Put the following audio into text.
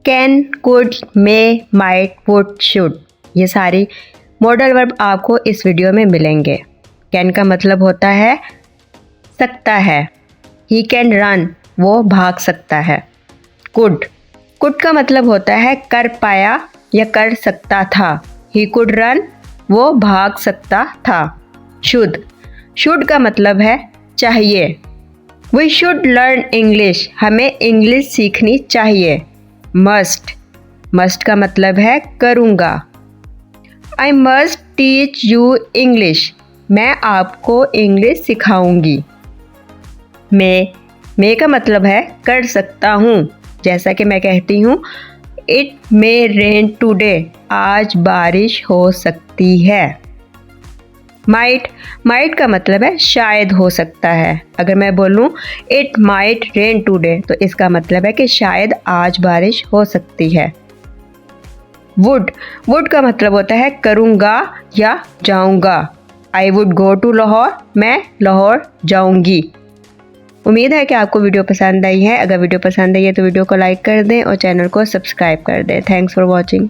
Can, could, may, might, would, should, ये सारी modal verb आपको इस वीडियो में मिलेंगे। कैन का मतलब होता है सकता है। ही कैन रन, वो भाग सकता है। कुड का मतलब होता है कर पाया या कर सकता था। ही कुड रन, वो भाग सकता था। शुड का मतलब है चाहिए। वी शुड लर्न इंग्लिश, हमें इंग्लिश सीखनी चाहिए। मस्ट का मतलब है करूँगा। I must teach you English, मैं आपको इंग्लिश सिखाऊंगी। मे का मतलब है कर सकता हूँ। जैसा कि मैं कहती हूँ इट मे रेन टुडे, आज बारिश हो सकती है। माइट का मतलब है शायद हो सकता है। अगर मैं बोलूँ इट माइट रेन टुडे तो इसका मतलब है कि शायद आज बारिश हो सकती है। वुड का मतलब होता है करूँगा या जाऊँगा। I would go to Lahore, मैं लाहौर जाऊँगी। उम्मीद है कि आपको वीडियो पसंद आई है। अगर वीडियो पसंद आई है तो वीडियो को लाइक कर दें और चैनल को सब्सक्राइब कर दें। Thanks for watching.